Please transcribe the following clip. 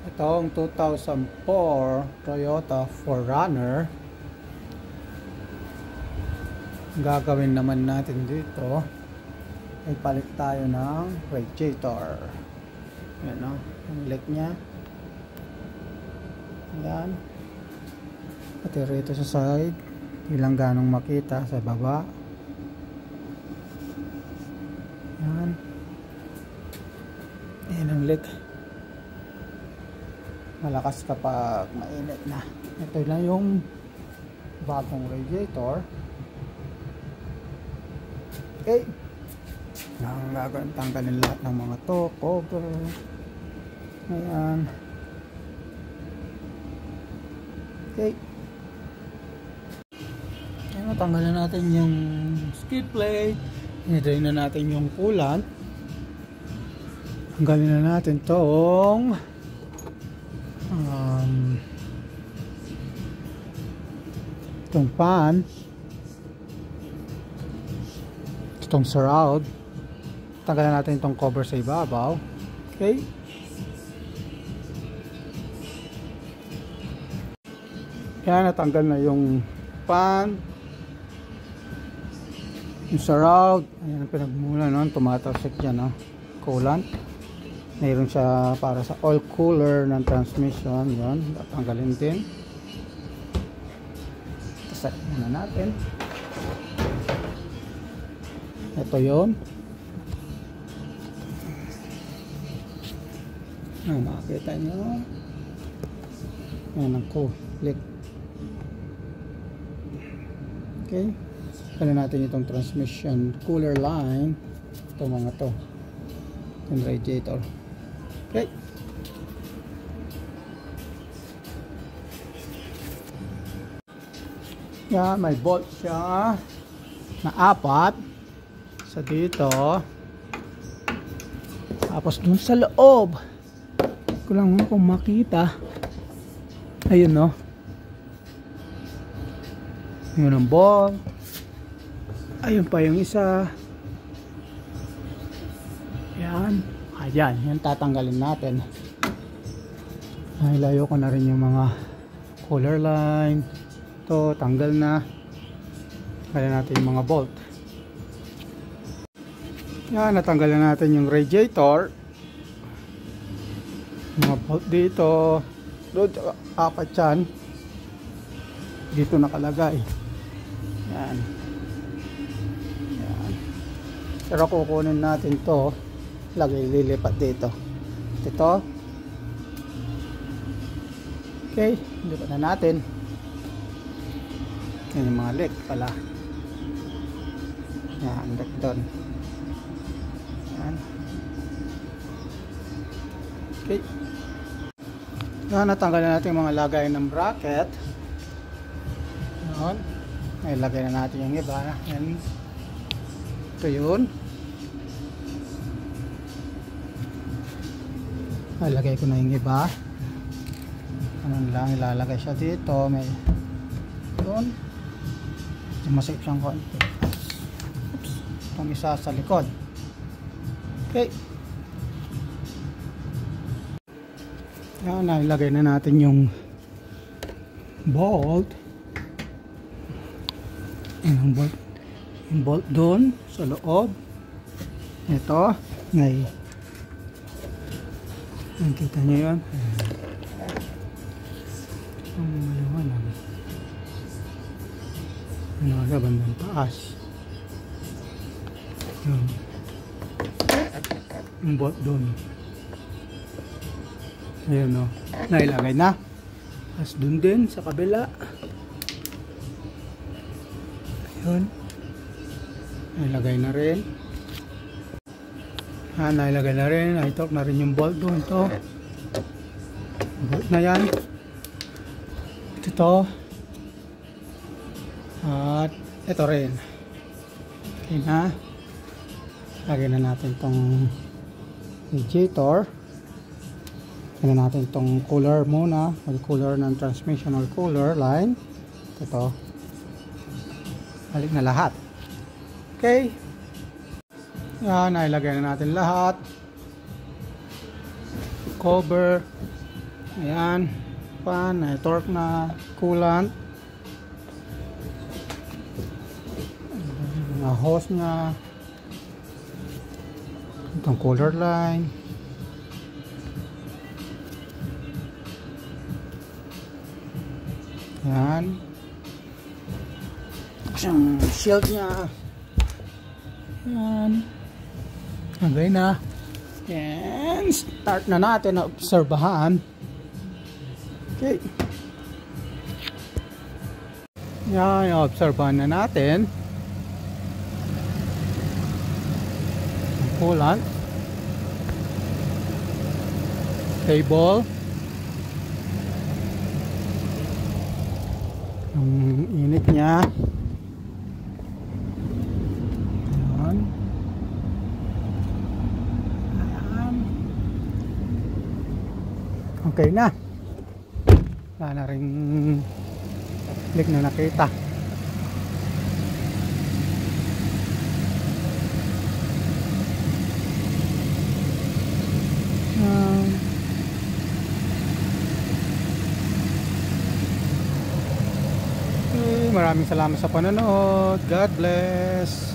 Itong 2004 Toyota 4Runner. Gagawin naman natin dito ay palit tayo ng radiator. Yan o, ang leak nya. Yan. Pati rito sa side, ilang ganong makita sa baba. Yan. Yan ang leak. Malakas kapag mainit na. Ito lang yung bagong radiator. Okay. Ang gagawin, tanggalin lahat ng mga to, cover. Ayan. Okay. Ayan, matanggalin natin yung skid plate. I-drain na natin yung coolant. Tanggalin na natin tong itong fan, itong surround. Tanggalan natin itong cover sa ibabaw. Okay. Yan, natanggal na yung fan, yung surround. Ayan ang pinagmula nun, tumatalsik dyan, no? Coolant. Mayroon siya para sa oil cooler ng transmission. Yun, tatanggalin din. Set muna natin. Ito yun. Makikita nyo. Yan ang click. Okay. Kailan natin itong transmission cooler line. Ito mga to. Itong radiator. Okay. Yan, may bolt siya na 4 sa dito. Tapos dun sa loob, ko lang kung makita. Ayun, no. Yun ang bolt. Ayun pa yung isa. Yan. Ayan, yan tatanggalin natin. Nailayo ko na rin yung mga cooler line. Ito, tanggal na. Tanggalin natin yung mga bolt. Yan, natanggalin natin yung radiator. Mga bolt dito. Doon, 4 yan. Dito nakalagay. Yan. Yan. Pero kukunin natin to. Lagay, lilipat dito. Ito. Okay, lipat na natin. Yan yung mga leak pala. Yan, leak doon. Yan. Okay. Yan, natanggalin natin yung mga lagay ng bracket. Yan. Ay, lagay na natin yung iba. Yan. Ito yun. Lagay ko na yung iba. Ano lang, ilalagay siya dito. May doon. Masip siyang konti. Oops. Itong isa sa likod. Okay. Yan, ilagay na natin yung bolt. Yung bolt doon sa loob. Ito. Ngay. Nakita nyo yun? Ang maliwanag. Ano nga bandang taas. Yun. Yung bolt doon. Ayun o. Nailagay na. Tapos doon din sa kabila. Ayun. Nailagay na rin. Nailagay na rin. Naitok na rin yung bolt doon. Ito. Bolt na yan. Ito. At ito rin. Okay na. Lagyan na natin itong radiator. Lagyan natin itong cooler muna. Oil cooler ng transmission oil cooler line. Ito. Balik na lahat. Okay. Yan, nailagay na natin lahat. Cover. Ayan. Pan, torque na coolant. Mga hose nya. Itong cooler line. Ayan. Yung shield nya. Ayan. Okay na. And start na natin na obserbahan. Okay. Yan, obserbahan na natin. Ang coolant. Table. Ang init niya. Ayan. Ayan. Okay na. Wala na rin leak na nakita. Maraming salamat sa panonood. God bless.